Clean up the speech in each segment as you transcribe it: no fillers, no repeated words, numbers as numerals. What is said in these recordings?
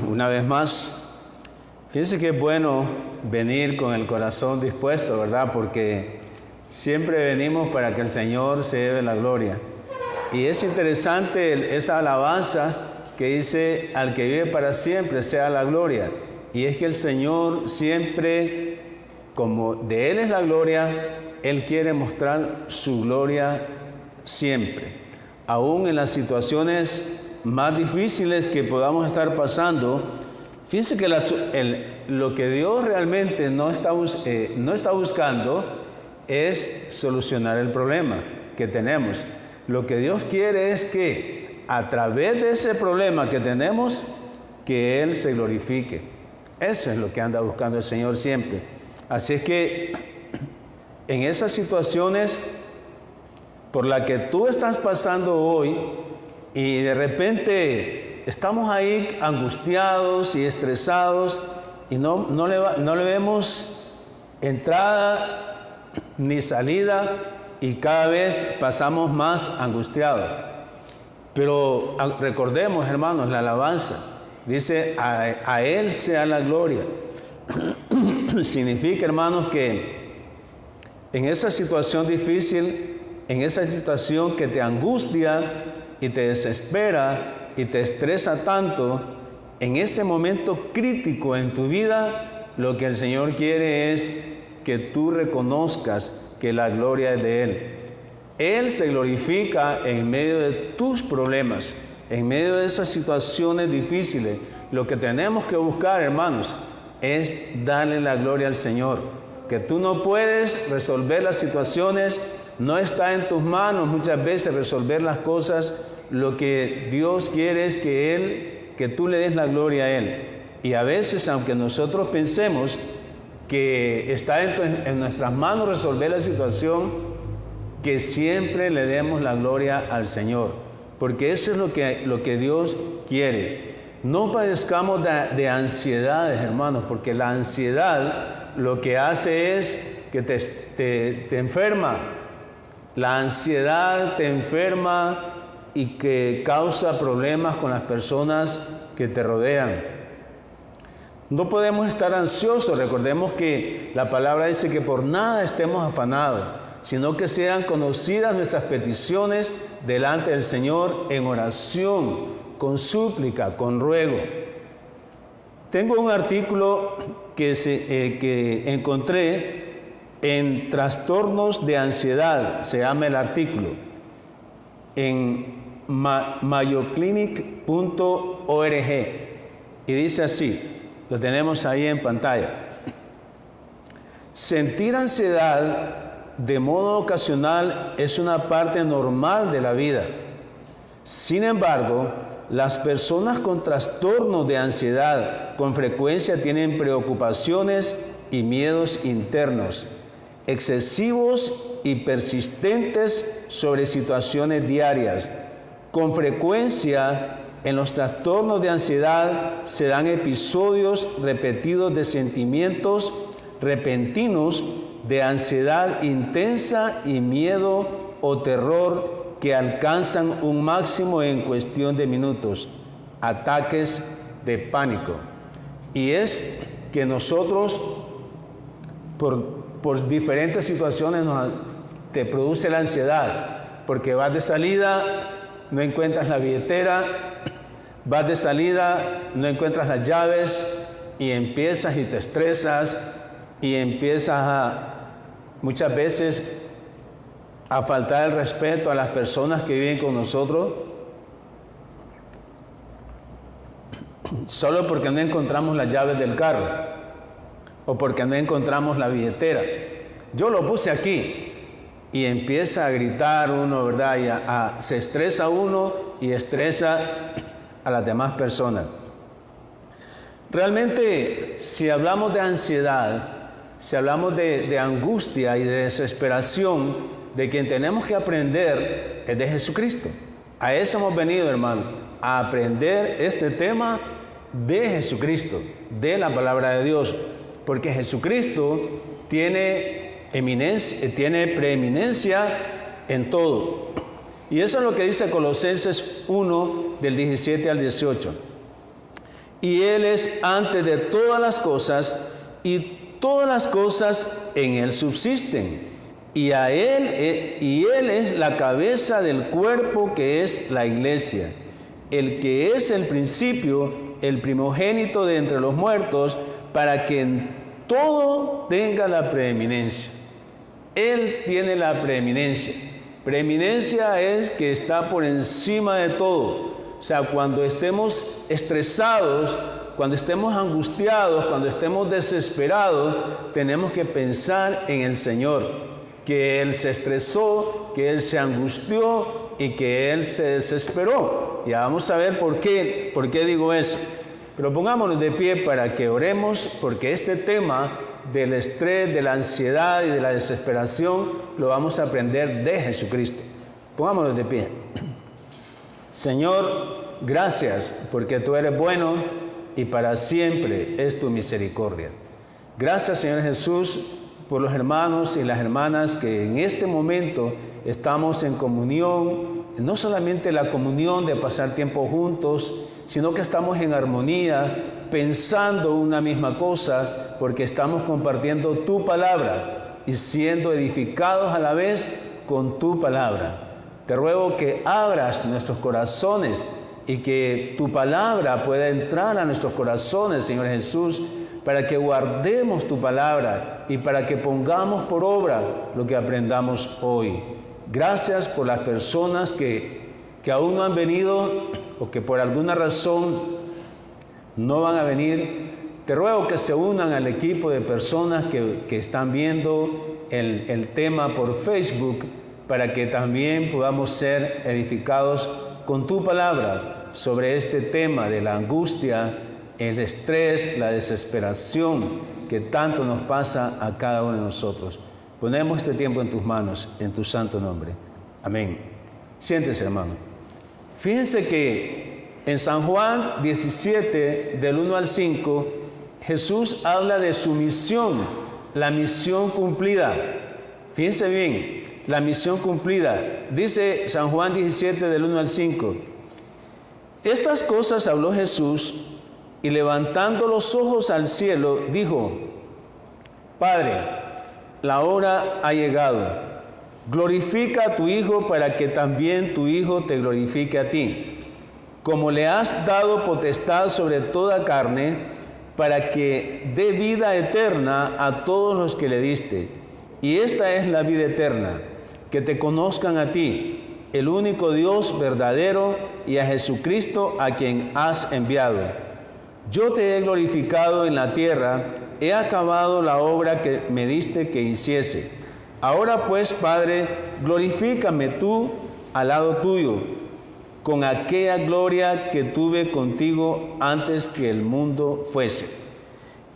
Una vez más, fíjense que es bueno venir con el corazón dispuesto, ¿verdad? Porque siempre venimos para que el Señor se lleve la gloria. Y es interesante esa alabanza que dice, al que vive para siempre sea la gloria. Y es que el Señor siempre, como de Él es la gloria, Él quiere mostrar su gloria siempre. Aún en las situaciones más difíciles que podamos estar pasando, fíjense que lo que Dios realmente no está buscando es solucionar el problema que tenemos. Lo que Dios quiere es que a través de ese problema que tenemos, que Él se glorifique. Eso es lo que anda buscando el Señor siempre. Así es que en esas situaciones por las que tú estás pasando hoy, y de repente estamos ahí angustiados y estresados y no le vemos entrada ni salida y cada vez pasamos más angustiados. Pero recordemos, hermanos, la alabanza dice, a Él sea la gloria. Significa, hermanos, que en esa situación difícil, en esa situación que te angustia y te desespera y te estresa tanto, en ese momento crítico en tu vida, lo que el Señor quiere es que tú reconozcas que la gloria es de Él. Él se glorifica en medio de tus problemas, en medio de esas situaciones difíciles. Lo que tenemos que buscar, hermanos, es darle la gloria al Señor. Que tú no puedes resolver las situaciones, no está en tus manos muchas veces resolver las cosas. Lo que Dios quiere es que tú le des la gloria a Él. Y a veces, aunque nosotros pensemos que está en nuestras manos resolver la situación, que siempre le demos la gloria al Señor, porque eso es lo que Dios quiere. No padezcamos de ansiedades, hermanos, porque la ansiedad lo que hace es que te enferma. La ansiedad te enferma y que causa problemas con las personas que te rodean. No podemos estar ansiosos. Recordemos que la palabra dice que por nada estemos afanados, sino que sean conocidas nuestras peticiones delante del Señor en oración, con súplica, con ruego. Tengo un artículo que encontré en Trastornos de Ansiedad, se llama el artículo, en mayoclinic.org, y dice así, lo tenemos ahí en pantalla: sentir ansiedad de modo ocasional es una parte normal de la vida. Sin embargo, las personas con trastornos de ansiedad con frecuencia tienen preocupaciones y miedos internos, excesivos y persistentes sobre situaciones diarias. Con frecuencia, en los trastornos de ansiedad se dan episodios repetidos de sentimientos repentinos de ansiedad intensa y miedo o terror que alcanzan un máximo en cuestión de minutos, ataques de pánico. Y es que nosotros, por diferentes situaciones, te produce la ansiedad, porque vas de salida, no encuentras la billetera, vas de salida, no encuentras las llaves, y empiezas y te estresas, y empiezas muchas veces a faltar el respeto a las personas que viven con nosotros, solo porque no encontramos las llaves del carro, o porque no encontramos la billetera. Yo lo puse aquí, y empieza a gritar uno, ¿verdad? Y se estresa uno y estresa a las demás personas. Realmente, si hablamos de ansiedad, si hablamos de angustia y de desesperación, de quien tenemos que aprender es de Jesucristo. A eso hemos venido, hermano, a aprender este tema de Jesucristo, de la palabra de Dios, porque Jesucristo tiene preeminencia en todo. Y eso es lo que dice Colosenses 1, del 17 al 18. Y Él es antes de todas las cosas, y todas las cosas en Él subsisten. Y Él es la cabeza del cuerpo, que es la iglesia, el que es el principio, el primogénito de entre los muertos, para que en todo tenga la preeminencia. Él tiene la preeminencia. Preeminencia es que está por encima de todo. O sea, cuando estemos estresados, cuando estemos angustiados, cuando estemos desesperados, tenemos que pensar en el Señor, que Él se estresó, que Él se angustió y que Él se desesperó. Ya vamos a ver por qué digo eso. Pero pongámonos de pie para que oremos, porque este tema del estrés, de la ansiedad y de la desesperación lo vamos a aprender de Jesucristo. Pongámonos de pie. Señor, gracias porque tú eres bueno y para siempre es tu misericordia. Gracias, Señor Jesús, por los hermanos y las hermanas que en este momento estamos en comunión, no solamente la comunión de pasar tiempo juntos, sino que estamos en armonía, pensando una misma cosa, porque estamos compartiendo tu palabra y siendo edificados a la vez con tu palabra. Te ruego que abras nuestros corazones y que tu palabra pueda entrar a nuestros corazones, Señor Jesús, para que guardemos tu palabra y para que pongamos por obra lo que aprendamos hoy. Gracias por las personas que aún no han venido o que por alguna razón no van a venir. Te ruego que se unan al equipo de personas que están viendo el tema por Facebook, para que también podamos ser edificados con tu palabra sobre este tema de la angustia, el estrés, la desesperación que tanto nos pasa a cada uno de nosotros. Ponemos este tiempo en tus manos, en tu santo nombre. Amén. Siéntese, hermano. Fíjense que en San Juan 17, del 1 al 5, Jesús habla de su misión, la misión cumplida. Fíjense bien, la misión cumplida. Dice San Juan 17, del 1 al 5. Estas cosas habló Jesús y levantando los ojos al cielo, dijo: Padre, la hora ha llegado. Glorifica a tu Hijo para que también tu Hijo te glorifique a ti, como le has dado potestad sobre toda carne, para que dé vida eterna a todos los que le diste. Y esta es la vida eterna, que te conozcan a ti, el único Dios verdadero, y a Jesucristo a quien has enviado. Yo te he glorificado en la tierra, he acabado la obra que me diste que hiciese. Ahora pues, Padre, glorifícame tú al lado tuyo, con aquella gloria que tuve contigo antes que el mundo fuese.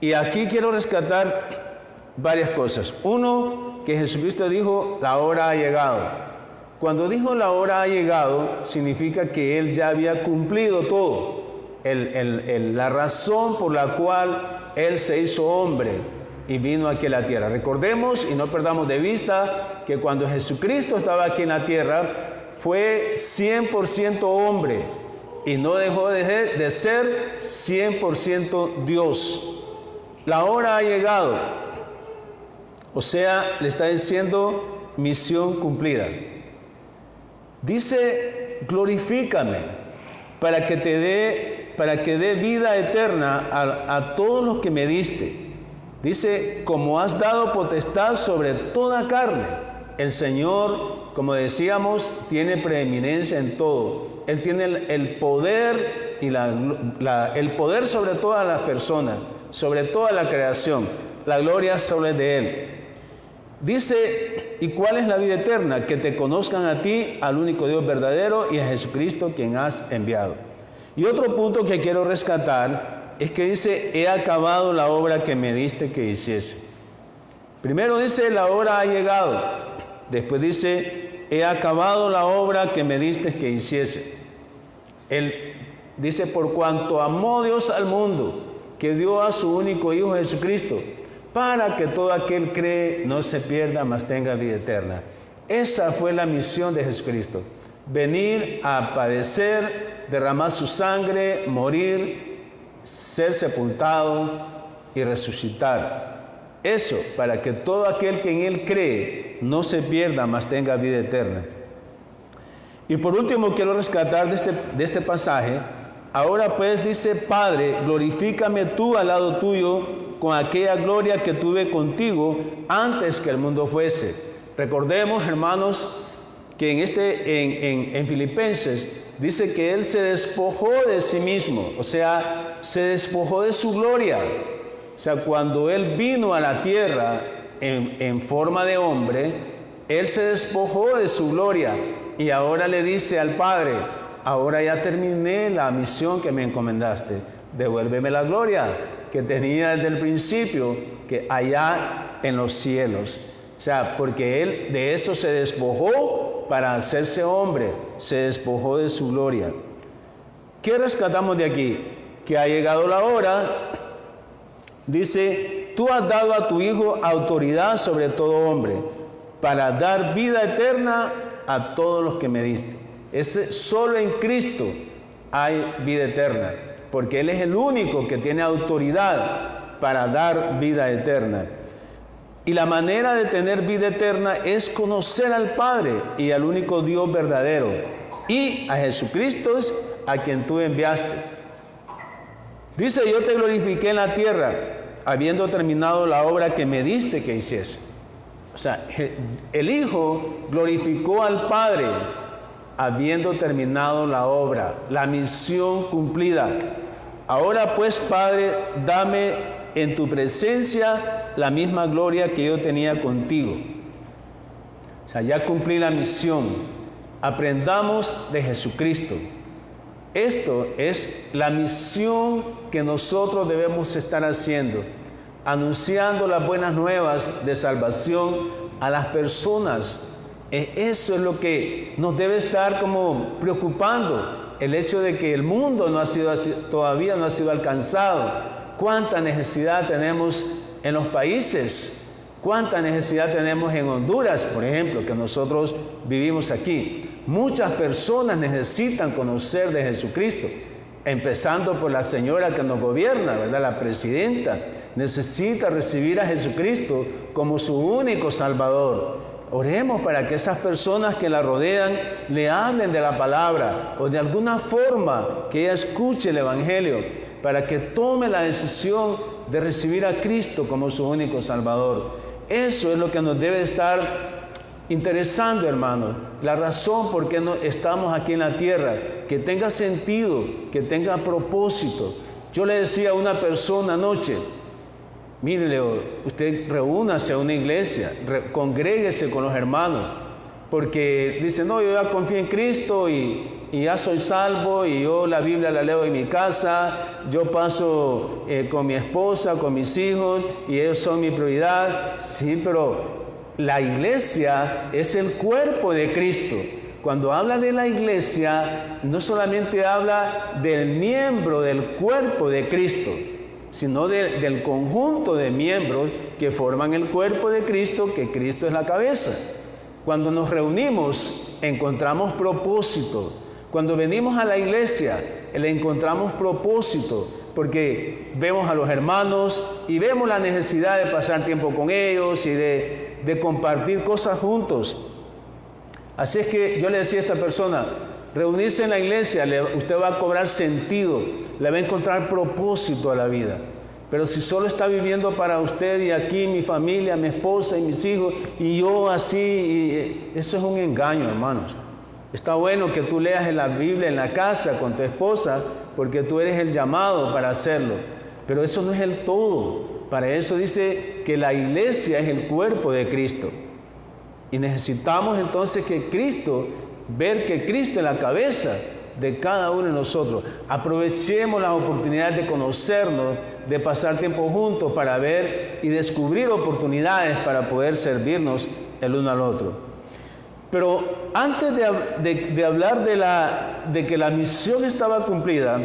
Y aquí quiero rescatar varias cosas. Uno, que Jesucristo dijo: la hora ha llegado. Cuando dijo la hora ha llegado, significa que Él ya había cumplido todo. La razón por la cual Él se hizo hombre y vino aquí a la tierra. Recordemos y no perdamos de vista que cuando Jesucristo estaba aquí en la tierra, fue 100% hombre y no dejó de ser 100% Dios. La hora ha llegado. O sea, le está diciendo misión cumplida. Dice: glorifícame para que dé vida eterna a todos los que me diste. Dice: como has dado potestad sobre toda carne. El Señor, como decíamos, tiene preeminencia en todo. Él tiene el poder y el poder sobre todas las personas, sobre toda la creación. La gloria sobre de Él. Dice: ¿y cuál es la vida eterna? Que te conozcan a ti, al único Dios verdadero, y a Jesucristo quien has enviado. Y otro punto que quiero rescatar es que dice: he acabado la obra que me diste que hiciese. Primero dice: la hora ha llegado. Después dice: he acabado la obra que me diste que hiciese. Él dice: por cuanto amó Dios al mundo, que dio a su único Hijo Jesucristo, para que todo aquel cree no se pierda, mas tenga vida eterna. Esa fue la misión de Jesucristo. venir a padecer, derramar su sangre, morir, ser sepultado y resucitar. Eso para que todo aquel que en Él cree no se pierda, mas tenga vida eterna. Y por último quiero rescatar de este pasaje. Ahora pues dice: Padre, glorifícame tú al lado tuyo con aquella gloria que tuve contigo antes que el mundo fuese. Recordemos, hermanos, que en Filipenses dice que Él se despojó de sí mismo, o sea, se despojó de su gloria. O sea, cuando Él vino a la tierra en forma de hombre, Él se despojó de su gloria y ahora le dice al Padre: ahora ya terminé la misión que me encomendaste, devuélveme la gloria que tenía desde el principio, que allá en los cielos. O sea, porque Él de eso se despojó para hacerse hombre, se despojó de su gloria. ¿Qué rescatamos de aquí? Que ha llegado la hora, dice: tú has dado a tu Hijo autoridad sobre todo hombre, para dar vida eterna a todos los que me diste. Solo en Cristo hay vida eterna, porque Él es el único que tiene autoridad para dar vida eterna. Y la manera de tener vida eterna es conocer al Padre y al único Dios verdadero, y a Jesucristo, a quien tú enviaste. Dice: yo te glorifiqué en la tierra, habiendo terminado la obra que me diste que hiciese. O sea, el Hijo glorificó al Padre, habiendo terminado la obra, la misión cumplida. Ahora pues, Padre, dame en tu presencia la misma gloria que yo tenía contigo. O sea, ya cumplí la misión. Aprendamos de Jesucristo. Esto es la misión que nosotros debemos estar haciendo, anunciando las buenas nuevas de salvación a las personas. Eso es lo que nos debe estar como preocupando, el hecho de que el mundo todavía no ha sido alcanzado. ¿Cuánta necesidad tenemos en los países? ¿Cuánta necesidad tenemos en Honduras, por ejemplo, que nosotros vivimos aquí? Muchas personas necesitan conocer de Jesucristo, empezando por la señora que nos gobierna, ¿verdad? La presidenta necesita recibir a Jesucristo como su único Salvador. Oremos para que esas personas que la rodean le hablen de la palabra, o de alguna forma que ella escuche el Evangelio, para que tome la decisión de recibir a Cristo como su único Salvador. Eso es lo que nos debe estar interesando, hermanos. La razón por qué estamos aquí en la tierra, que tenga sentido, que tenga propósito. Yo le decía a una persona anoche: mire, Leo, usted reúnase a una iglesia, congréguese con los hermanos, porque dice: no, yo ya confío en Cristo y ya soy salvo, y yo la Biblia la leo en mi casa, yo paso con mi esposa, con mis hijos, y ellos son mi prioridad. Sí, pero la iglesia es el cuerpo de Cristo. Cuando habla de la iglesia, no solamente habla del miembro del cuerpo de Cristo, sino del conjunto de miembros que forman el cuerpo de Cristo, que Cristo es la cabeza. Cuando nos reunimos, encontramos propósito. Cuando venimos a la iglesia, le encontramos propósito, porque vemos a los hermanos y vemos la necesidad de pasar tiempo con ellos y de compartir cosas juntos. Así es que yo le decía a esta persona: reunirse en la iglesia, usted va a cobrar sentido, le va a encontrar propósito a la vida. Pero si solo está viviendo para usted y aquí mi familia, mi esposa y mis hijos, y yo así, eso es un engaño, hermanos. Está bueno que tú leas en la Biblia en la casa con tu esposa, porque tú eres el llamado para hacerlo. Pero eso no es el todo. Para eso dice que la iglesia es el cuerpo de Cristo. Y necesitamos entonces ver que Cristo es la cabeza de cada uno de nosotros. Aprovechemos las oportunidades de conocernos, de pasar tiempo juntos para ver y descubrir oportunidades para poder servirnos el uno al otro. Pero antes de hablar de que la misión estaba cumplida,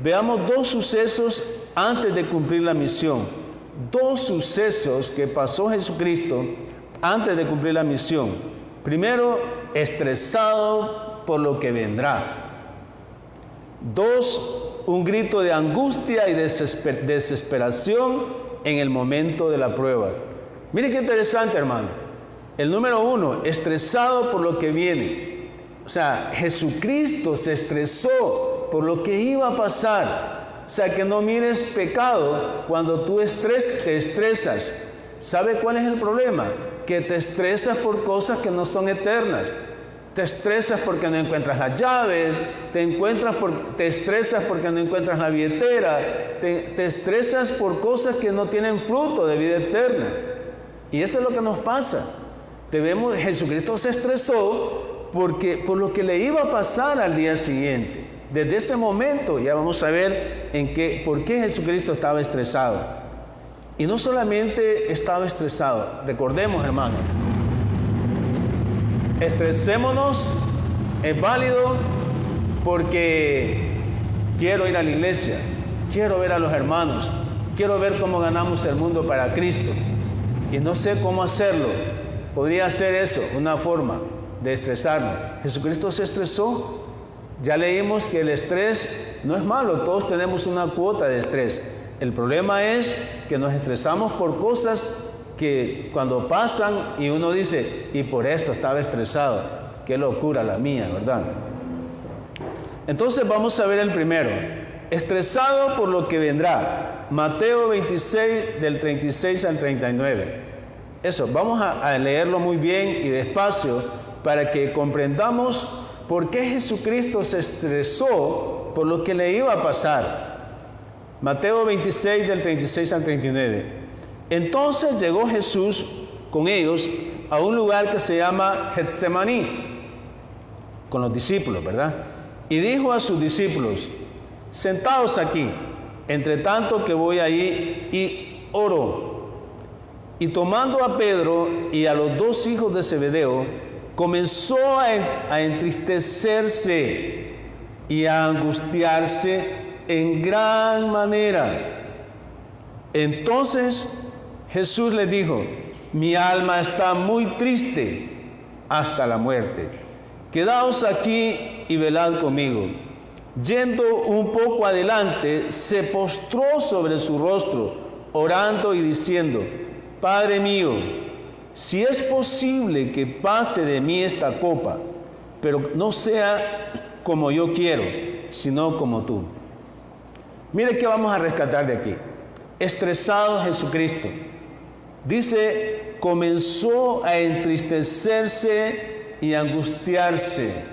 veamos dos sucesos antes de cumplir la misión. Dos sucesos que pasó Jesucristo antes de cumplir la misión. Primero, estresado por lo que vendrá. 2, un grito de angustia y desesperación en el momento de la prueba. Mire qué interesante, hermano. El número 1, estresado por lo que viene. O sea, Jesucristo se estresó por lo que iba a pasar. O sea, que no mires pecado cuando tú te estresas. ¿Sabe cuál es el problema? Que te estresas por cosas que no son eternas. Te estresas porque no encuentras las llaves, te estresas porque no encuentras la billetera, te estresas por cosas que no tienen fruto de vida eterna. Y eso es lo que nos pasa. Jesucristo se estresó por lo que le iba a pasar al día siguiente. Desde ese momento ya vamos a ver por qué Jesucristo estaba estresado. Y no solamente estaba estresado, recordemos, hermano, estresémonos, es válido porque quiero ir a la iglesia, quiero ver a los hermanos, quiero ver cómo ganamos el mundo para Cristo y no sé cómo hacerlo. Podría ser eso, una forma de estresarnos. Jesucristo se estresó. Ya leímos que el estrés no es malo, todos tenemos una cuota de estrés. El problema es que nos estresamos por cosas que cuando pasan y uno dice, y por esto estaba estresado, qué locura la mía, ¿verdad? Entonces vamos a ver el primero, estresado por lo que vendrá. Mateo 26, del 36 al 39. Eso, vamos a leerlo muy bien y despacio para que comprendamos por qué Jesucristo se estresó por lo que le iba a pasar. Mateo 26, del 36 al 39. Entonces llegó Jesús con ellos a un lugar que se llama Getsemaní, con los discípulos, ¿verdad? Y dijo a sus discípulos, sentaos aquí, entre tanto que voy allí y oro. Y tomando a Pedro y a los 2 hijos de Zebedeo, comenzó a entristecerse y a angustiarse en gran manera. Entonces Jesús les dijo, mi alma está muy triste hasta la muerte. Quedaos aquí y velad conmigo. Yendo un poco adelante, se postró sobre su rostro, orando y diciendo, Padre mío, si es posible que pase de mí esta copa, pero no sea como yo quiero, sino como tú. Mire qué vamos a rescatar de aquí. Estresado Jesucristo. Dice, comenzó a entristecerse y angustiarse.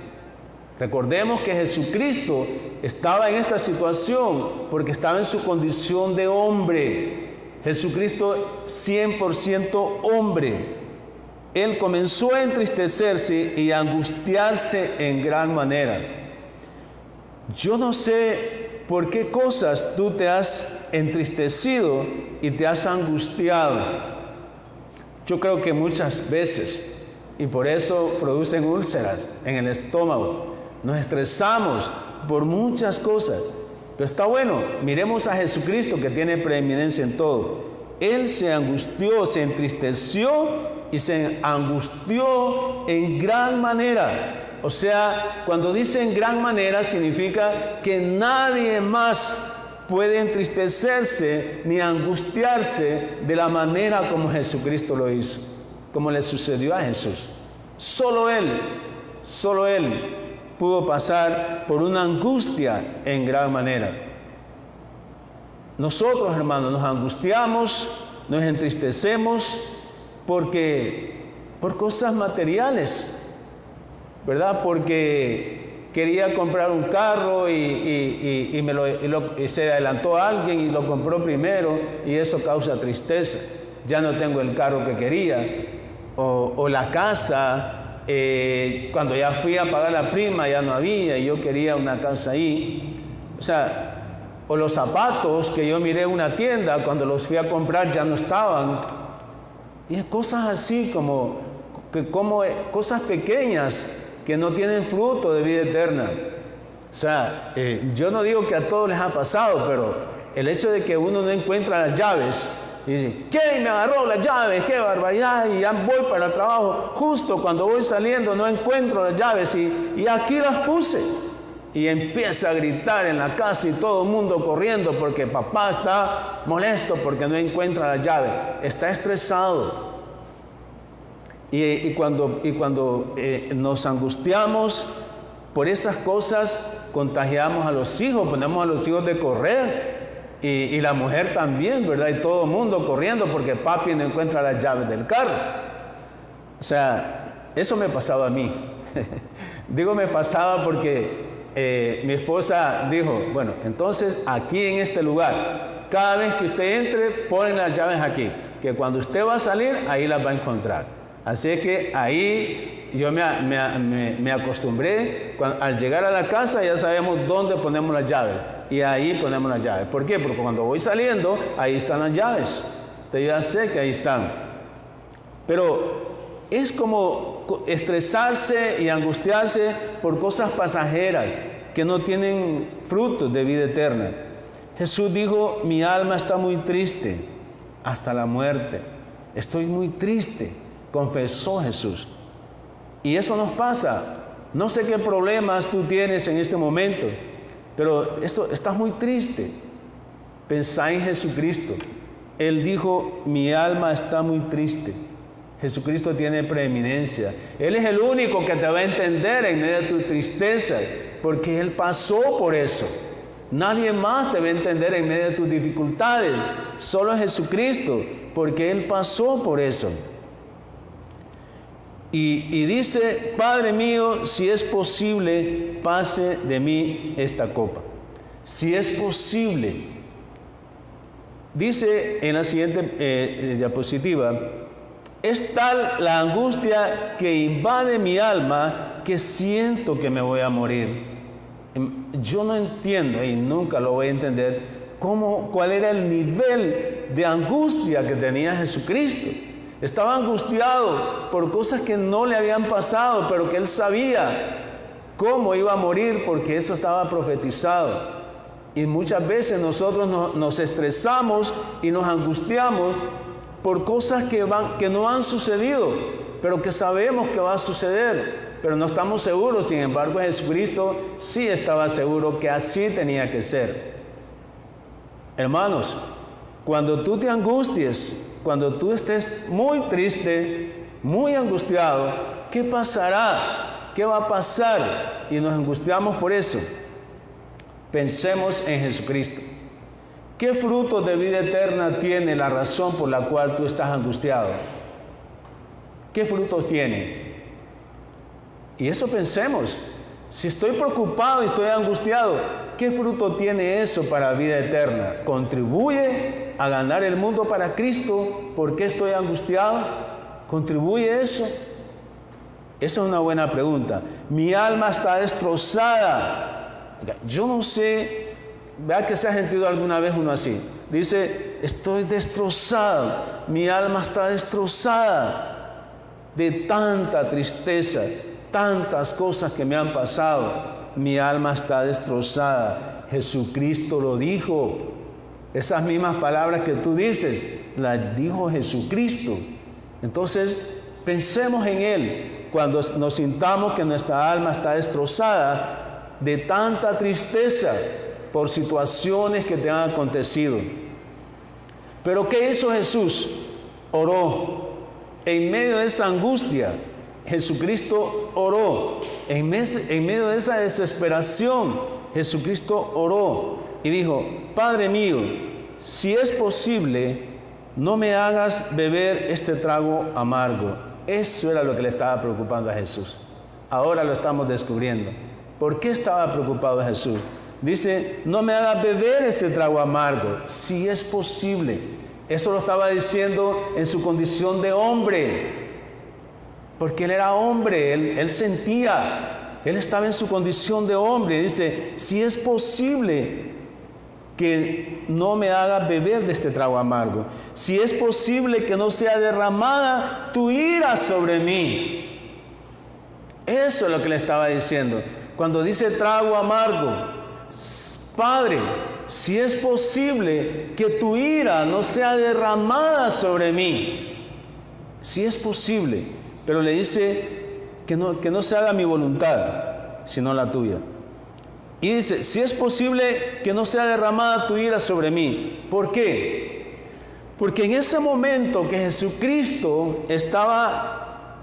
Recordemos que Jesucristo estaba en esta situación porque estaba en su condición de hombre. Jesucristo 100% hombre. Él comenzó a entristecerse y a angustiarse en gran manera. Yo no sé por qué cosas tú te has entristecido y te has angustiado. Yo creo que muchas veces, y por eso producen úlceras en el estómago. Nos estresamos por muchas cosas. Pero está bueno, miremos a Jesucristo que tiene preeminencia en todo. Él se angustió, se entristeció y se angustió en gran manera. O sea, cuando dice en gran manera significa que nadie más puede entristecerse ni angustiarse de la manera como Jesucristo lo hizo, como le sucedió a Jesús. Solo Él pudo pasar por una angustia en gran manera. Nosotros, hermanos, nos angustiamos, nos entristecemos por cosas materiales, ¿verdad? Porque quería comprar un carro y se adelantó alguien y lo compró primero y eso causa tristeza. Ya no tengo el carro que quería, o la casa. Cuando ya fui a pagar la prima ya no había y yo quería una casa ahí. O sea, o los zapatos que yo miré en una tienda, cuando los fui a comprar ya no estaban. Y cosas así como cosas pequeñas que no tienen fruto de vida eterna. O sea, yo no digo que a todos les ha pasado, pero el hecho de que uno no encuentra las llaves Y dice, ¿quién me agarró las llaves? ¡Qué barbaridad! Y ya voy para el trabajo. Justo cuando voy saliendo no encuentro las llaves y aquí las puse. Y empieza a gritar en la casa y todo el mundo corriendo porque papá está molesto porque no encuentra las llaves. Está estresado. Y cuando nos angustiamos por esas cosas, contagiamos a los hijos, ponemos a los hijos de correr. Y la mujer también, ¿verdad? Y todo el mundo corriendo porque papi no encuentra las llaves del carro. O sea, eso me pasaba a mí. Digo me pasaba porque mi esposa dijo, bueno, entonces aquí en este lugar, cada vez que usted entre, ponen las llaves aquí, que cuando usted va a salir, ahí las va a encontrar. Así es que ahí yo me acostumbré, al llegar a la casa ya sabemos dónde ponemos las llaves, y ahí ponemos las llaves. ¿Por qué? Porque cuando voy saliendo, ahí están las llaves. Entonces ya sé que ahí están. Pero es como estresarse y angustiarse por cosas pasajeras que no tienen frutos de vida eterna. Jesús dijo, mi alma está muy triste hasta la muerte. Estoy muy triste, confesó Jesús. Y eso nos pasa. No sé qué problemas tú tienes en este momento, pero estás muy triste. Pensá en Jesucristo. Él dijo, mi alma está muy triste. Jesucristo tiene preeminencia. Él es el único que te va a entender en medio de tu tristeza, porque Él pasó por eso. Nadie más te va a entender en medio de tus dificultades. Solo Jesucristo, porque Él pasó por eso. Y dice, Padre mío, si es posible, pase de mí esta copa. Si es posible. Dice en la siguiente diapositiva, es tal la angustia que invade mi alma que siento que me voy a morir. Yo no entiendo y nunca lo voy a entender cuál era el nivel de angustia que tenía Jesucristo. Estaba angustiado por cosas que no le habían pasado, pero que Él sabía cómo iba a morir porque eso estaba profetizado. Y muchas veces nosotros nos estresamos y nos angustiamos por cosas que no han sucedido, pero que sabemos que va a suceder, pero no estamos seguros. Sin embargo, Jesucristo sí estaba seguro que así tenía que ser. Hermanos, cuando tú te angusties, cuando tú estés muy triste, muy angustiado, ¿qué pasará? ¿Qué va a pasar? Y nos angustiamos por eso. Pensemos en Jesucristo. ¿Qué frutos de vida eterna tiene la razón por la cual tú estás angustiado? ¿Qué frutos tiene? Y eso pensemos. Si estoy preocupado y estoy angustiado, ¿qué fruto tiene eso para vida eterna? ¿Contribuye a ganar el mundo para Cristo? ¿Por qué estoy angustiado? ¿Contribuye eso? Esa es una buena pregunta. Mi alma está destrozada. Yo no sé. Vea que se ha sentido alguna vez uno así. Dice, estoy destrozado, mi alma está destrozada de tanta tristeza, tantas cosas que me han pasado. Mi alma está destrozada. Jesucristo lo dijo. Esas mismas palabras que tú dices, las dijo Jesucristo. Entonces, pensemos en Él cuando nos sintamos que nuestra alma está destrozada de tanta tristeza por situaciones que te han acontecido. Pero ¿qué hizo Jesús? Oró. En medio de esa angustia, Jesucristo oró. En medio de esa desesperación, Jesucristo oró y dijo, Padre mío, si es posible, no me hagas beber este trago amargo. Eso era lo que le estaba preocupando a Jesús. Ahora lo estamos descubriendo. ¿Por qué estaba preocupado Jesús? Dice, no me hagas beber ese trago amargo, si es posible. Eso lo estaba diciendo en su condición de hombre, porque Él era hombre, él sentía, Él estaba en su condición de hombre. Dice, si es posible que no me hagas beber de este trago amargo, si es posible que no sea derramada tu ira sobre mí. Eso es lo que le estaba diciendo. Cuando dice trago amargo, Padre, si es posible que tu ira no sea derramada sobre mí. Si es posible, pero le dice que no se haga mi voluntad, sino la tuya. Y dice, si es posible que no sea derramada tu ira sobre mí. ¿Por qué? Porque en ese momento que Jesucristo estaba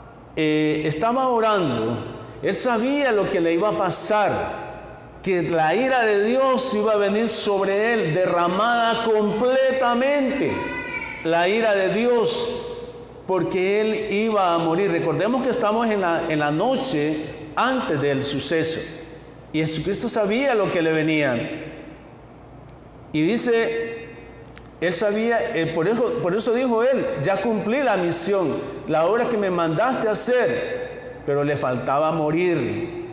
orando, Él sabía lo que le iba a pasar, que la ira de Dios iba a venir sobre Él, derramada completamente, la ira de Dios, porque Él iba a morir. Recordemos que estamos en la noche antes del suceso, y Jesucristo sabía lo que le venía. Y dice, Él sabía, por eso dijo Él, ya cumplí la misión, la obra que me mandaste a hacer, pero le faltaba morir,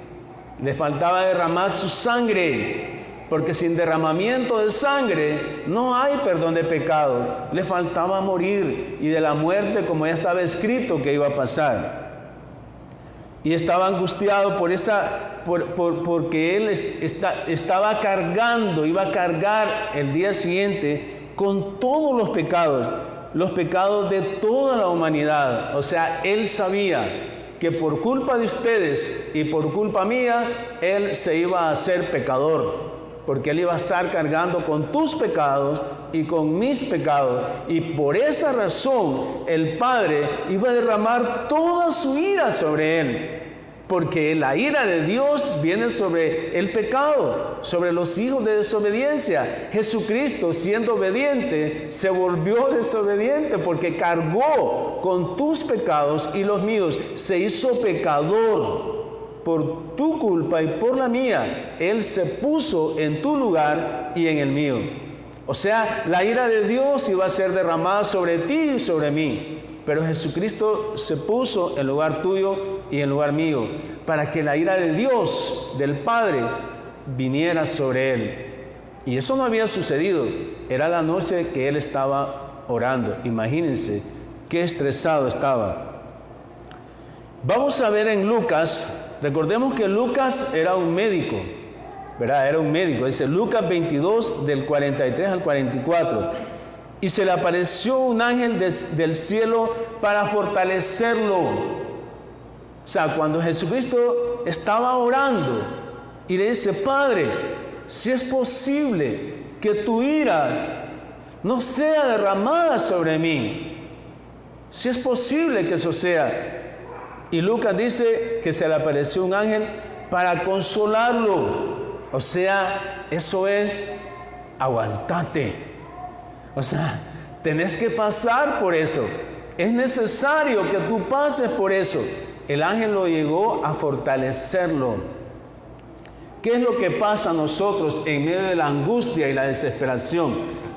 le faltaba derramar su sangre, porque sin derramamiento de sangre no hay perdón de pecado. Le faltaba morir, y de la muerte, como ya estaba escrito que iba a pasar. Y estaba angustiado porque Él estaba cargando, iba a cargar el día siguiente con todos los pecados de toda la humanidad. O sea, Él sabía que por culpa de ustedes y por culpa mía, Él se iba a hacer pecador, porque Él iba a estar cargando con tus pecados y con mis pecados. Y por esa razón el Padre iba a derramar toda su ira sobre Él, porque la ira de Dios viene sobre el pecado, sobre los hijos de desobediencia. Jesucristo, siendo obediente, se volvió desobediente porque cargó con tus pecados y los míos. Se hizo pecador por tu culpa y por la mía. Él se puso en tu lugar y en el mío. O sea, la ira de Dios iba a ser derramada sobre ti y sobre mí. Pero Jesucristo se puso en lugar tuyo y en lugar mío, para que la ira de Dios, del Padre, viniera sobre Él. Y eso no había sucedido. Era la noche que Él estaba orando. Imagínense qué estresado estaba. Vamos a ver en Lucas. Recordemos que Lucas era un médico, ¿verdad? Era un médico. Dice Lucas 22, del 43 al 44. Y se le apareció un ángel del cielo para fortalecerlo. O sea, cuando Jesucristo estaba orando y le dice, Padre, si es posible que tu ira no sea derramada sobre mí. Si es posible que eso sea. Y Lucas dice que se le apareció un ángel para consolarlo. O sea, eso es, aguantate. O sea, tenés que pasar por eso. Es necesario que tú pases por eso. El ángel lo llegó a fortalecerlo. ¿Qué es lo que pasa a nosotros en medio de la angustia y la desesperación?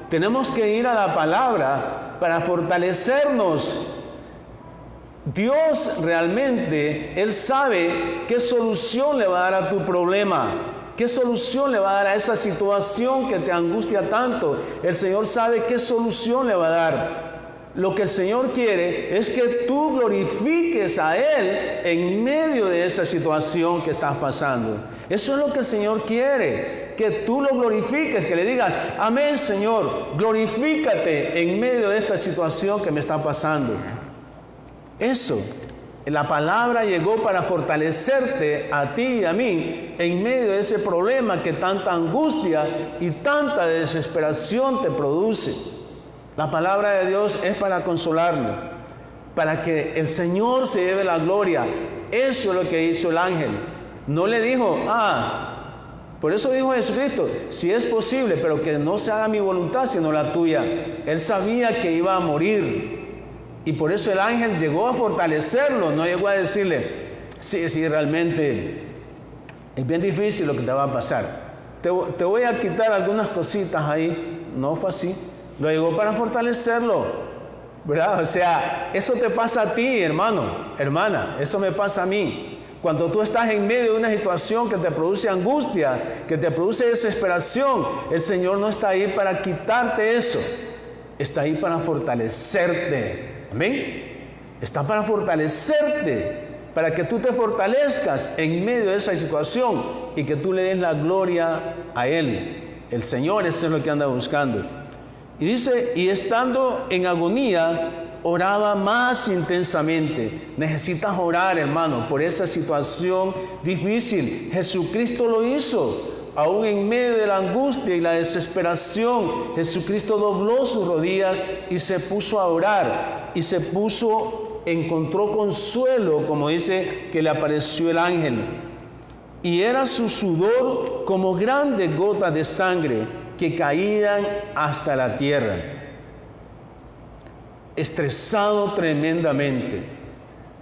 Tenemos que ir a la palabra para fortalecernos. Dios realmente, Él sabe qué solución le va a dar a tu problema. ¿Qué solución le va a dar a esa situación que te angustia tanto? El Señor sabe qué solución le va a dar. Lo que el Señor quiere es que tú glorifiques a Él en medio de esa situación que estás pasando. Eso es lo que el Señor quiere, que tú lo glorifiques, que le digas, amén Señor, glorifícate en medio de esta situación que me está pasando. Eso. La palabra llegó para fortalecerte a ti y a mí en medio de ese problema que tanta angustia y tanta desesperación te produce. La palabra de Dios es para consolarnos, para que el Señor se lleve la gloria. Eso es lo que hizo el ángel. No le dijo, por eso dijo Jesucristo, si es posible, pero que no se haga mi voluntad sino la tuya. Él sabía que iba a morir. Y por eso el ángel llegó a fortalecerlo, no llegó a decirle, sí, realmente es bien difícil lo que te va a pasar. Te voy a quitar algunas cositas ahí. No fue así. Lo llegó para fortalecerlo, ¿verdad? O sea, eso te pasa a ti, hermano, hermana, eso me pasa a mí. Cuando tú estás en medio de una situación que te produce angustia, que te produce desesperación, el Señor no está ahí para quitarte eso. Está ahí para fortalecerte. Amén. Está para fortalecerte, para que tú te fortalezcas en medio de esa situación y que tú le des la gloria a Él. El Señor, eso es lo que anda buscando. Y dice, y estando en agonía, oraba más intensamente. Necesitas orar, hermano, por esa situación difícil. Jesucristo lo hizo. Aún en medio de la angustia y la desesperación, Jesucristo dobló sus rodillas y se puso a orar. Y encontró consuelo, como dice que le apareció el ángel. Y era su sudor como grandes gotas de sangre que caían hasta la tierra. Estresado tremendamente.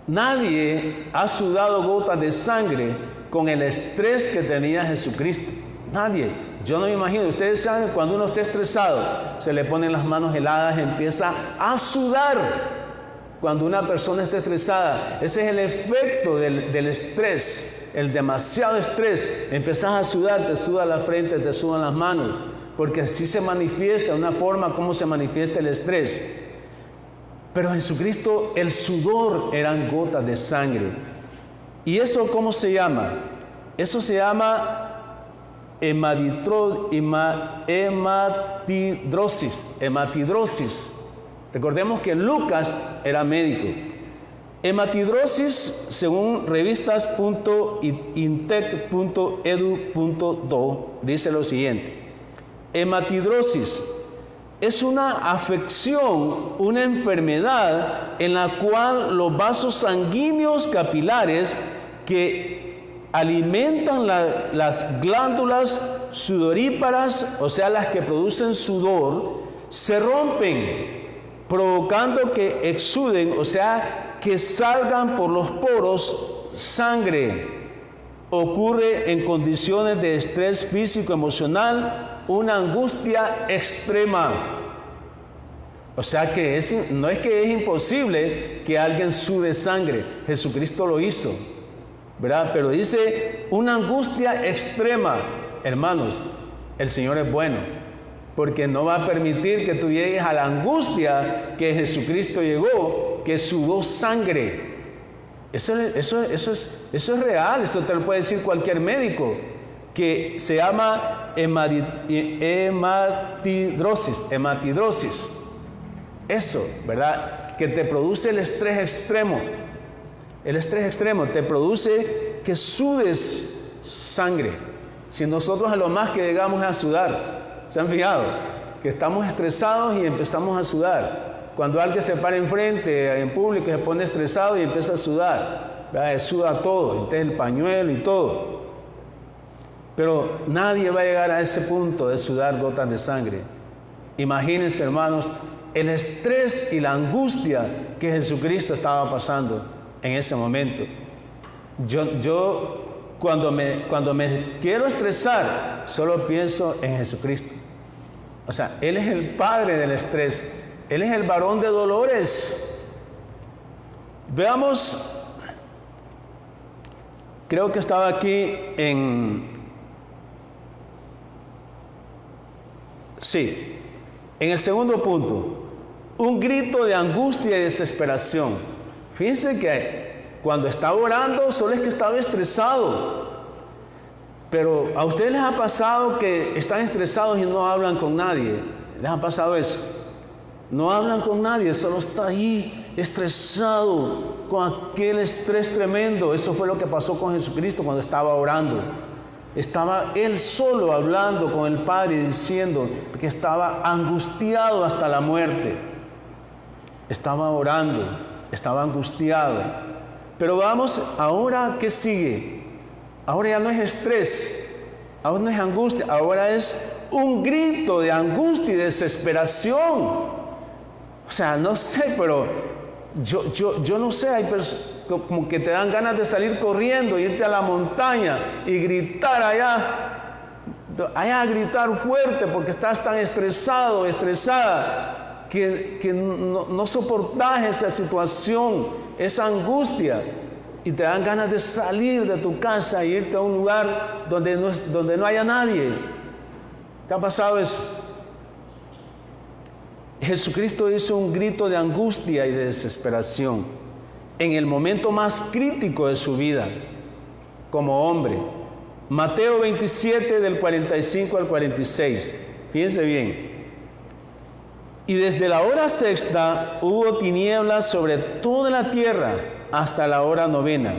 Nadie ha sudado gotas de sangre con el estrés que tenía Jesucristo. Nadie. Yo no me imagino. Ustedes saben, cuando uno está estresado, se le ponen las manos heladas, empieza a sudar. Cuando una persona está estresada, ese es el efecto del estrés, el demasiado estrés. Empiezas a sudar, te suda la frente, te sudan las manos, porque así se manifiesta, una forma como se manifiesta el estrés. Pero Jesucristo, el sudor eran gotas de sangre. ¿Y eso cómo se llama? Eso se llama hematidrosis. Recordemos que Lucas era médico. Hematidrosis, según revistas.intec.edu.do, dice lo siguiente. Hematidrosis es una afección, una enfermedad en la cual los vasos sanguíneos capilares que alimentan las glándulas sudoríparas, o sea, las que producen sudor, se rompen, provocando que exuden, o sea, que salgan por los poros sangre. Ocurre en condiciones de estrés físico-emocional, una angustia extrema. O sea que no es que es imposible que alguien sude sangre. Jesucristo lo hizo, ¿verdad? Pero dice una angustia extrema. Hermanos, el Señor es bueno, porque no va a permitir que tú llegues a la angustia que Jesucristo llegó, que sudó sangre. Eso es real, eso te lo puede decir cualquier médico, que se llama hematidrosis. Eso, ¿verdad? Que te produce el estrés extremo. El estrés extremo te produce que sudes sangre. Si nosotros a lo más que llegamos a sudar, ¿se han fijado? Que estamos estresados y empezamos a sudar. Cuando alguien se para enfrente, en público, se pone estresado y empieza a sudar, ¿verdad? Suda todo, entonces el pañuelo y todo. Pero nadie va a llegar a ese punto de sudar gotas de sangre. Imagínense, hermanos, el estrés y la angustia que Jesucristo estaba pasando en ese momento. Yo cuando me quiero estresar, solo pienso en Jesucristo. O sea, Él es el padre del estrés. Él es el varón de dolores. Veamos, creo que estaba aquí en el segundo punto, un grito de angustia y desesperación. Fíjense que cuando estaba orando, solo es que estaba estresado. Pero a ustedes les ha pasado que están estresados y no hablan con nadie. ¿Les ha pasado eso? No hablan con nadie, solo está ahí estresado, con aquel estrés tremendo. Eso fue lo que pasó con Jesucristo cuando estaba orando. Estaba Él solo hablando con el Padre, diciendo que estaba angustiado hasta la muerte. Estaba orando, estaba angustiado. Pero vamos, ahora, ¿qué sigue? Ahora ya no es estrés, ahora no es angustia, ahora es un grito de angustia y desesperación. O sea, no sé, pero yo no sé, hay personas como que te dan ganas de salir corriendo, irte a la montaña y gritar allá a gritar fuerte porque estás tan estresado, estresada, que no soportas esa situación, esa angustia, y te dan ganas de salir de tu casa e irte a un lugar donde no haya nadie. ¿Te ha pasado eso? Jesucristo hizo un grito de angustia y de desesperación en el momento más crítico de su vida como hombre. Mateo 27 del 45 al 46. Fíjense bien. Y desde la hora sexta hubo tinieblas sobre toda la tierra hasta la hora novena.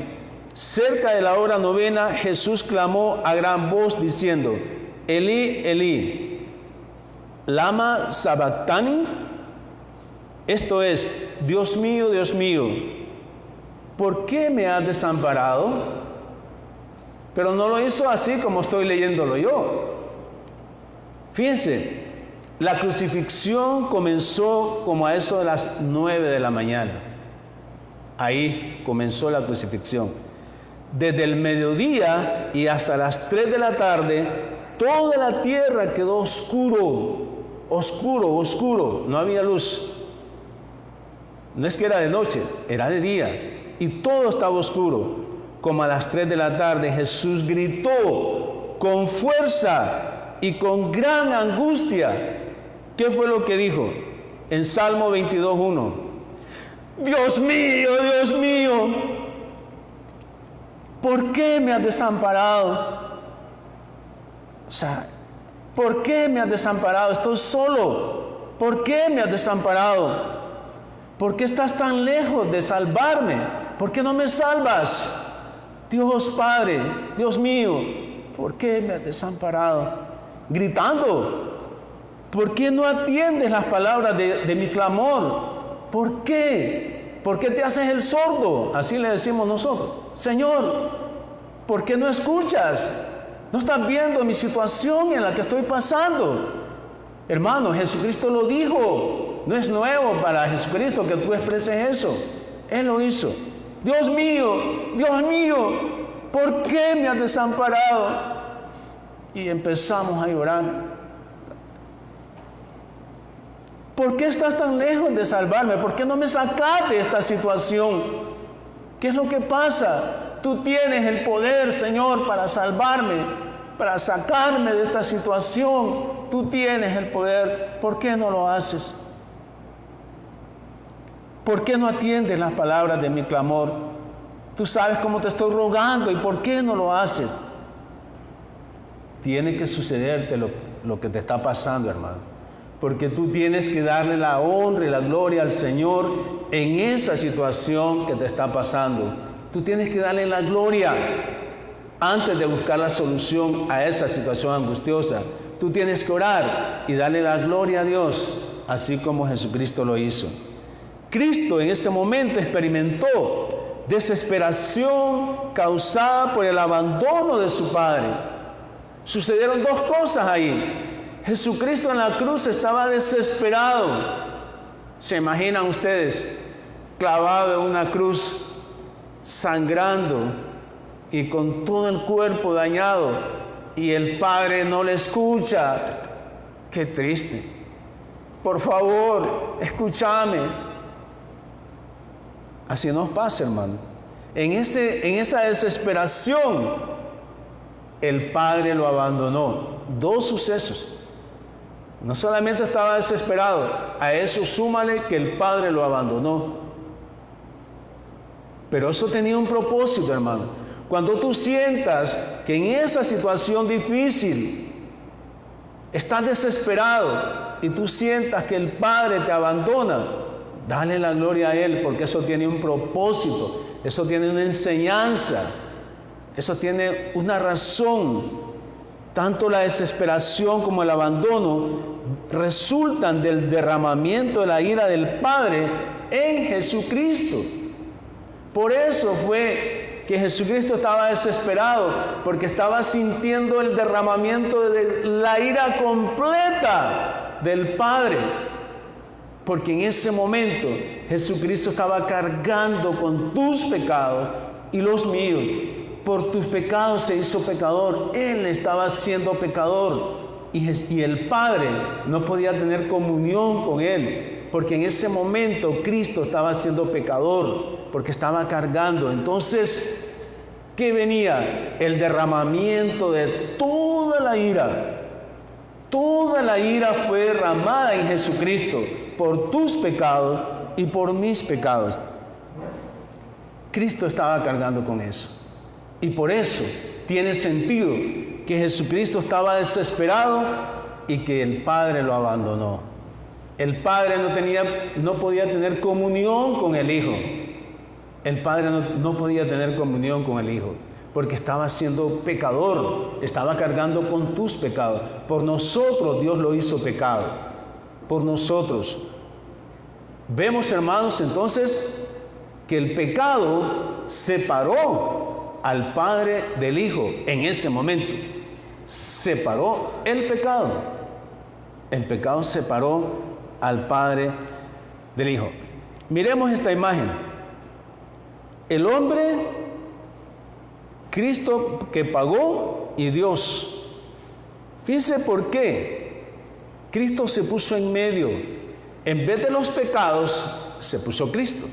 Cerca de la hora novena Jesús clamó a gran voz diciendo: Elí, Elí, lama sabactani. Esto es: Dios mío, ¿por qué me has desamparado? Pero no lo hizo así como estoy leyéndolo yo. Fíjense, la crucifixión comenzó como a eso de las 9 de la mañana. Ahí comenzó la crucifixión. Desde el mediodía y hasta las 3 de la tarde, toda la tierra quedó oscuro, no había luz. No es que era de noche, era de día, y todo estaba oscuro. Como a las 3 de la tarde, Jesús gritó con fuerza y con gran angustia. ¿Qué fue lo que dijo? En Salmo 22:1. Dios mío, ¿por qué me has desamparado? O sea, ¿por qué me has desamparado? Estoy solo. ¿Por qué me has desamparado? ¿Por qué estás tan lejos de salvarme? ¿Por qué no me salvas? Dios Padre, Dios mío, ¿por qué me has desamparado? Gritando. ¿Por qué no atiendes las palabras de mi clamor? ¿Por qué? ¿Por qué te haces el sordo? Así le decimos nosotros. Señor, ¿por qué no escuchas? ¿No estás viendo mi situación en la que estoy pasando? Hermano, Jesucristo lo dijo. No es nuevo para Jesucristo que tú expreses eso. Él lo hizo. Dios mío, ¿por qué me has desamparado? Y empezamos a llorar. ¿Por qué estás tan lejos de salvarme? ¿Por qué no me sacas de esta situación? ¿Qué es lo que pasa? Tú tienes el poder, Señor, para salvarme, para sacarme de esta situación. Tú tienes el poder. ¿Por qué no lo haces? ¿Por qué no atiendes las palabras de mi clamor? Tú sabes cómo te estoy rogando y ¿por qué no lo haces? Tiene que sucederte lo que te está pasando, hermano. Porque tú tienes que darle la honra y la gloria al Señor en esa situación que te está pasando. Tú tienes que darle la gloria antes de buscar la solución a esa situación angustiosa. Tú tienes que orar y darle la gloria a Dios, así como Jesucristo lo hizo. Cristo en ese momento experimentó desesperación causada por el abandono de su Padre. Sucedieron dos cosas ahí. Jesucristo en la cruz estaba desesperado. ¿Se imaginan ustedes? Clavado en una cruz, sangrando y con todo el cuerpo dañado, y el Padre no le escucha. ¡Qué triste! Por favor, escúchame. Así nos pasa, hermano. En esa desesperación, el Padre lo abandonó. Dos sucesos. No solamente estaba desesperado, a eso súmale que el Padre lo abandonó. Pero eso tenía un propósito, hermano. Cuando tú sientas que en esa situación difícil estás desesperado y tú sientas que el Padre te abandona, dale la gloria a Él, porque eso tiene un propósito, eso tiene una enseñanza, eso tiene una razón. Tanto la desesperación como el abandono resultan del derramamiento de la ira del Padre en Jesucristo. Por eso fue que Jesucristo estaba desesperado, porque estaba sintiendo el derramamiento de la ira completa del Padre. Porque en ese momento Jesucristo estaba cargando con tus pecados y los míos. Por tus pecados se hizo pecador. Él estaba siendo pecador. Y el Padre no podía tener comunión con Él. Porque en ese momento Cristo estaba siendo pecador. Porque estaba cargando. Entonces, ¿qué venía? El derramamiento de toda la ira. Toda la ira fue derramada en Jesucristo. Por tus pecados y por mis pecados. Cristo estaba cargando con eso. Y por eso tiene sentido que Jesucristo estaba desesperado y que el Padre lo abandonó. El Padre no podía tener comunión con el Hijo. El Padre no podía tener comunión con el Hijo, porque estaba siendo pecador, estaba cargando con tus pecados. Por nosotros Dios lo hizo pecado, por nosotros. Vemos, hermanos, entonces, que el pecado separó al Padre del Hijo en ese momento. Separó el pecado. El pecado separó al Padre del Hijo. Miremos esta imagen. El hombre, Cristo que pagó, y Dios. Fíjense por qué Cristo se puso en medio. En vez de los pecados, se puso Cristo.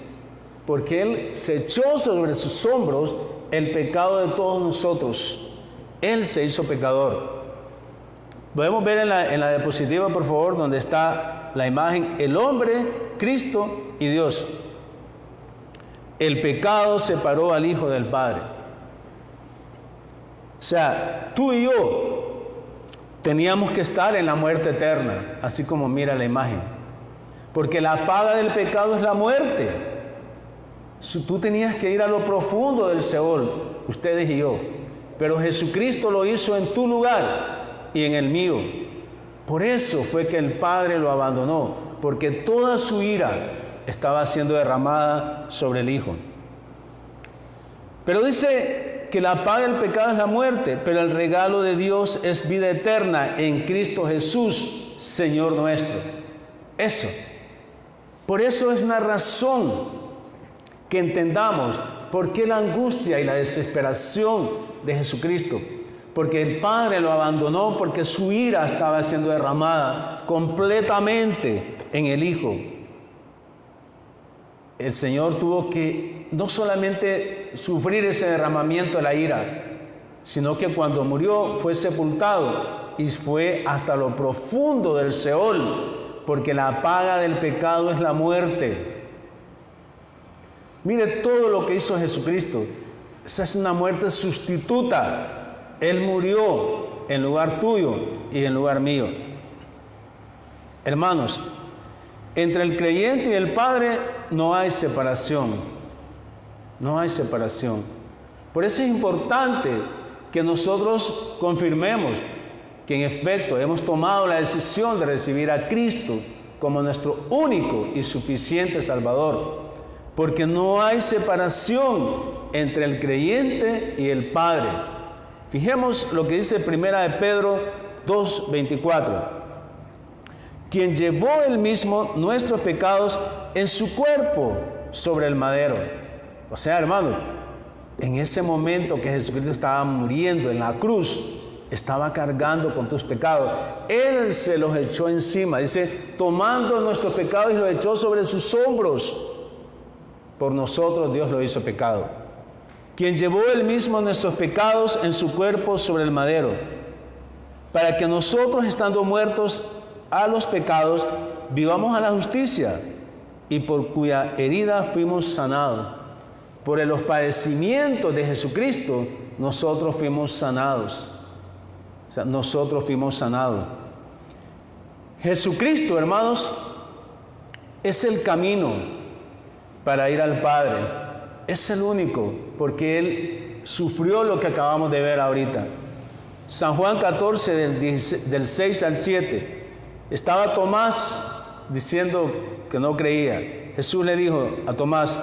Porque Él se echó sobre sus hombros el pecado de todos nosotros. Él se hizo pecador. Podemos ver en la diapositiva, por favor, donde está la imagen, el hombre, Cristo y Dios. El pecado separó al Hijo del Padre. O sea, tú y yo teníamos que estar en la muerte eterna, así como mira la imagen. Porque la paga del pecado es la muerte. Tú tenías que ir a lo profundo del Seol, ustedes y yo. Pero Jesucristo lo hizo en tu lugar y en el mío. Por eso fue que el Padre lo abandonó, porque toda su ira estaba siendo derramada sobre el Hijo. Pero dice que la paga del pecado es la muerte, pero el regalo de Dios es vida eterna en Cristo Jesús, Señor nuestro. Eso. Por eso es una razón que entendamos por qué la angustia y la desesperación de Jesucristo. Porque el Padre lo abandonó, porque su ira estaba siendo derramada completamente en el Hijo. El Señor tuvo que no solamente sufrir ese derramamiento de la ira, sino que cuando murió fue sepultado y fue hasta lo profundo del Seol, porque la paga del pecado es la muerte. Mire todo lo que hizo Jesucristo. Esa es una muerte sustituta. Él murió en lugar tuyo y en lugar mío. Hermanos, entre el creyente y el Padre no hay separación. No hay separación. Por eso es importante que nosotros confirmemos que en efecto hemos tomado la decisión de recibir a Cristo como nuestro único y suficiente Salvador. Porque no hay separación entre el creyente y el Padre. Fijemos lo que dice 1 de Pedro 2:24. Quien llevó él mismo nuestros pecados en su cuerpo sobre el madero. O sea, hermano, en ese momento que Jesucristo estaba muriendo en la cruz, estaba cargando con tus pecados. Él se los echó encima. Dice, tomando nuestros pecados y los echó sobre sus hombros. Por nosotros Dios lo hizo pecado. Quien llevó él mismo nuestros pecados en su cuerpo sobre el madero, para que nosotros, estando muertos a los pecados, vivamos a la justicia, y por cuya herida fuimos sanados. Por los padecimientos de Jesucristo, nosotros fuimos sanados. O sea, nosotros fuimos sanados. Jesucristo, hermanos, es el camino para ir al Padre. Es el único, porque Él sufrió lo que acabamos de ver ahorita. San Juan 14, del 6 al 7, estaba Tomás diciendo que no creía. Jesús le dijo a Tomás,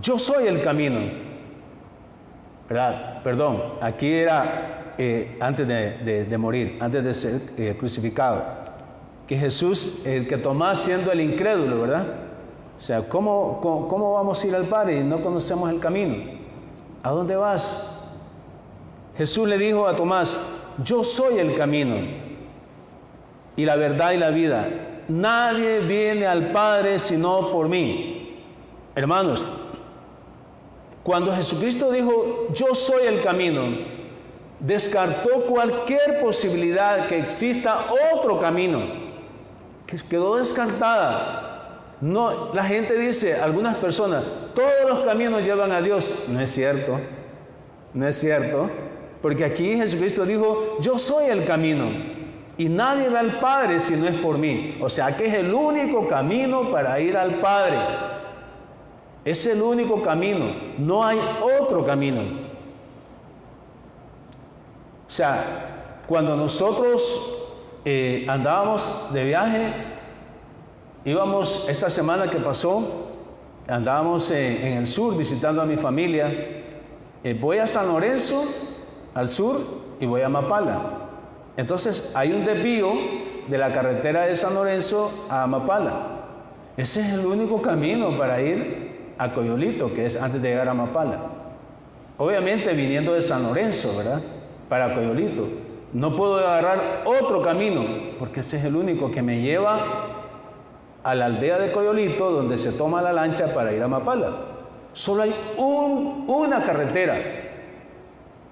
yo soy el camino. ¿Verdad? Perdón, aquí era antes de morir, antes de ser crucificado. Que Jesús, que Tomás siendo el incrédulo, ¿verdad? O sea, ¿cómo vamos a ir al Padre y no conocemos el camino? ¿A dónde vas? Jesús le dijo a Tomás, yo soy el camino y la verdad y la vida. Nadie viene al Padre sino por mí. Hermanos, cuando Jesucristo dijo, yo soy el camino, descartó cualquier posibilidad que exista otro camino. Quedó descartada. No, la gente dice, algunas personas, todos los caminos llevan a Dios. No es cierto. ¿No es cierto? Porque aquí Jesucristo dijo, yo soy el camino y nadie va al Padre si no es por mí. O sea que es el único camino para ir al Padre. Es el único camino, no hay otro camino. O sea, cuando nosotros andábamos de viaje, íbamos esta semana que pasó, andábamos en el sur visitando a mi familia. Voy a San Lorenzo, al sur, y voy a Mapala. Entonces hay un desvío de la carretera de San Lorenzo a Mapala. Ese es el único camino para ir a Coyolito, que es antes de llegar a Mapala. Obviamente viniendo de San Lorenzo, ¿verdad? Para Coyolito. No puedo agarrar otro camino, porque ese es el único que me lleva a la aldea de Coyolito, donde se toma la lancha para ir a Mapala. Solo hay una carretera.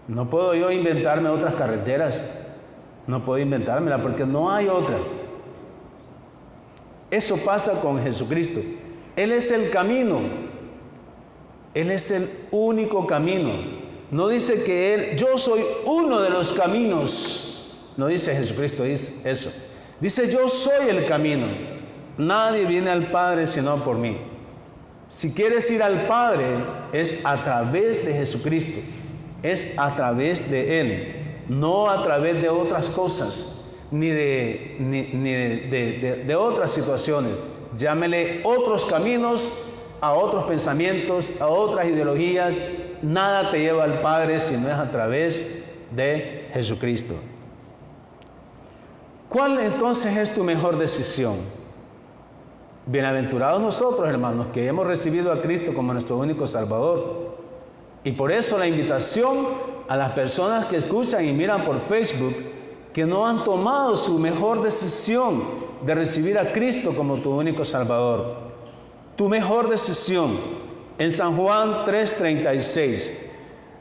No puedo yo inventarme otras carreteras. No puedo inventármela porque no hay otra. Eso pasa con Jesucristo. Él es el camino. Él es el único camino. No dice que yo soy uno de los caminos. No dice Jesucristo, dice eso. Dice, yo soy el camino. Nadie viene al Padre sino por mí. Si quieres ir al Padre, es a través de Jesucristo. Es a través de Él. No a través de otras cosas, ni de otras situaciones. Llámele otros caminos, a otros pensamientos, a otras ideologías. Nada te lleva al Padre si no es a través de Jesucristo. ¿Cuál entonces es tu mejor decisión? Bienaventurados nosotros, hermanos, que hemos recibido a Cristo como nuestro único Salvador. Y por eso la invitación a las personas que escuchan y miran por Facebook, que no han tomado su mejor decisión de recibir a Cristo como tu único Salvador. Tu mejor decisión. En San Juan 3:36.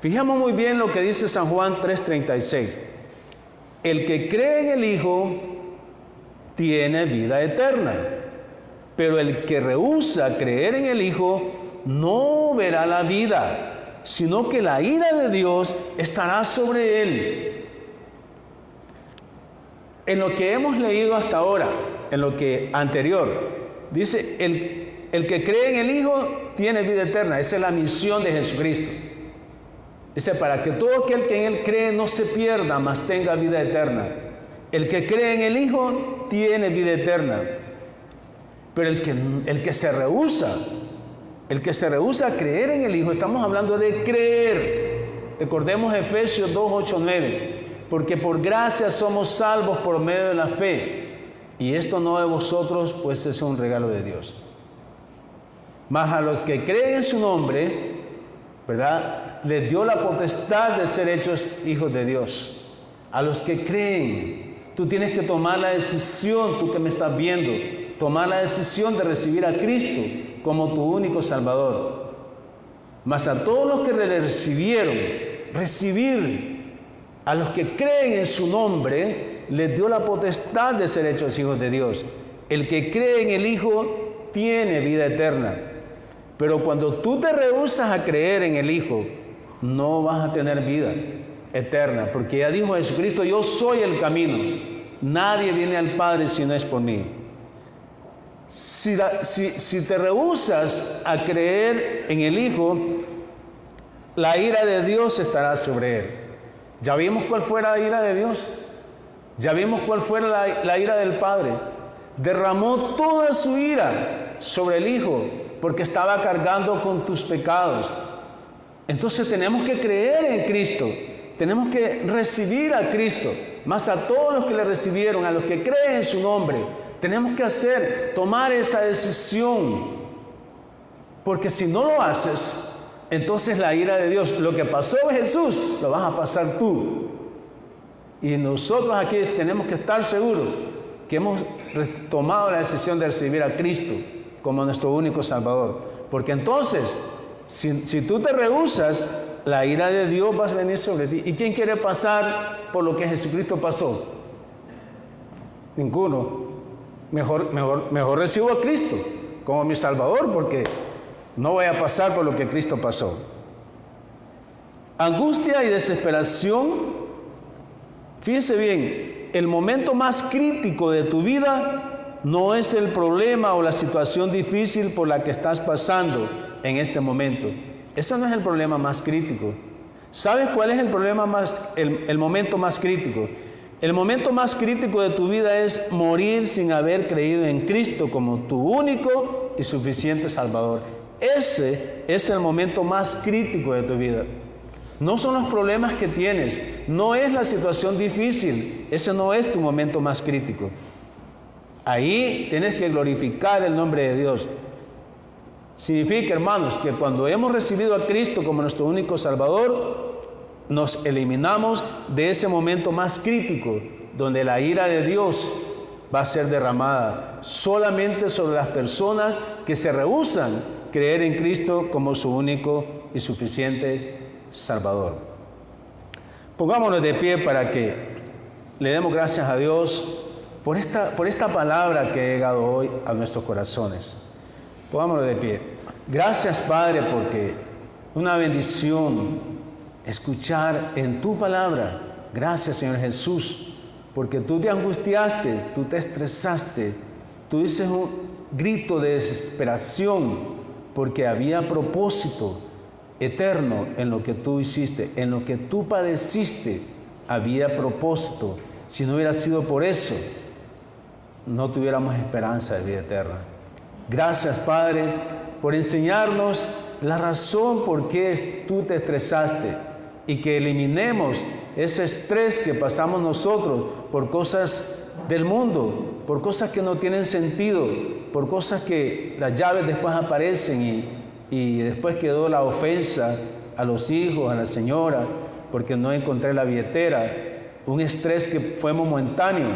Fijamos muy bien lo que dice San Juan 3:36. El que cree en el Hijo tiene vida eterna, pero el que rehúsa creer en el Hijo no verá la vida, sino que la ira de Dios estará sobre él. En lo que hemos leído hasta ahora, en lo que anterior, dice, el que cree en el Hijo tiene vida eterna. Esa es la misión de Jesucristo. Dice, para que todo aquel que en Él cree no se pierda, mas tenga vida eterna. El que cree en el Hijo tiene vida eterna. Pero el que se rehúsa a creer en el Hijo, estamos hablando de creer. Recordemos Efesios 2:8-9. Porque por gracia somos salvos por medio de la fe. Y esto no de vosotros, pues es un regalo de Dios. Mas a los que creen en su nombre, ¿verdad?, les dio la potestad de ser hechos hijos de Dios. A los que creen, tú tienes que tomar la decisión, tú que me estás viendo, tomar la decisión de recibir a Cristo como tu único Salvador. Mas a todos los que le recibieron, a los que creen en su nombre, les dio la potestad de ser hechos hijos de Dios. El que cree en el Hijo tiene vida eterna. Pero cuando tú te rehusas a creer en el Hijo, no vas a tener vida eterna. Porque ya dijo Jesucristo, yo soy el camino. Nadie viene al Padre si no es por mí. Si te rehusas a creer en el Hijo, la ira de Dios estará sobre él. Ya vimos cuál fue la ira de Dios. Ya vimos cuál fue la ira del Padre. Derramó toda su ira sobre el Hijo porque estaba cargando con tus pecados. Entonces tenemos que creer en Cristo. Tenemos que recibir a Cristo. Más a todos los que le recibieron, a los que creen en su nombre, tenemos que tomar esa decisión. Porque si no lo haces, entonces la ira de Dios, lo que pasó en Jesús, lo vas a pasar tú. Y nosotros aquí tenemos que estar seguros que hemos tomado la decisión de recibir a Cristo como nuestro único Salvador. Porque entonces, si tú te rehusas, la ira de Dios va a venir sobre ti. ¿Y quién quiere pasar por lo que Jesucristo pasó? Ninguno. Mejor recibo a Cristo como mi Salvador, porque no voy a pasar por lo que Cristo pasó. Angustia y desesperación, fíjese bien, el momento más crítico de tu vida no es el problema o la situación difícil por la que estás pasando en este momento. Ese no es el problema más crítico. ¿Sabes cuál es el momento más crítico? El momento más crítico de tu vida es morir sin haber creído en Cristo como tu único y suficiente Salvador. Ese es el momento más crítico de tu vida. No son los problemas que tienes, no es la situación difícil, ese no es tu momento más crítico. Ahí tienes que glorificar el nombre de Dios. Significa, hermanos, que cuando hemos recibido a Cristo como nuestro único Salvador, nos eliminamos de ese momento más crítico, donde la ira de Dios va a ser derramada solamente sobre las personas que se rehúsan a creer en Cristo como su único y suficiente Salvador. Pongámonos de pie para que le demos gracias a Dios por esta palabra que ha llegado hoy a nuestros corazones. Pongámonos de pie. Gracias, Padre, porque una bendición escuchar en tu palabra. Gracias, Señor Jesús, porque tú te angustiaste, tú te estresaste, tú hiciste un grito de desesperación, porque había propósito eterno en lo que tú hiciste, en lo que tú padeciste, había propósito. Si no hubiera sido por eso, no tuviéramos esperanza de vida eterna. Gracias, Padre, por enseñarnos la razón por qué tú te estresaste y que eliminemos ese estrés que pasamos nosotros por cosas del mundo, por cosas que no tienen sentido, por cosas que las llaves después aparecen y después quedó la ofensa a los hijos, a la señora, porque no encontré la billetera. Un estrés que fue momentáneo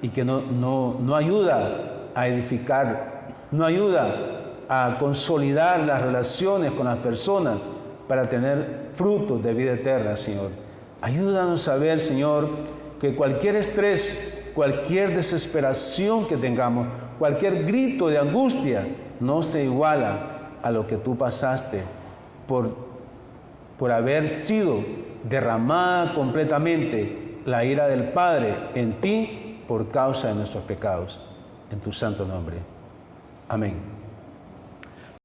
y que no ayuda a edificar, no ayuda a consolidar las relaciones con las personas para tener frutos de vida eterna, Señor. Ayúdanos a ver, Señor, que cualquier estrés, cualquier desesperación que tengamos, cualquier grito de angustia, no se iguala a lo que tú pasaste por haber sido derramada completamente la ira del Padre en ti por causa de nuestros pecados. En tu santo nombre. Amén.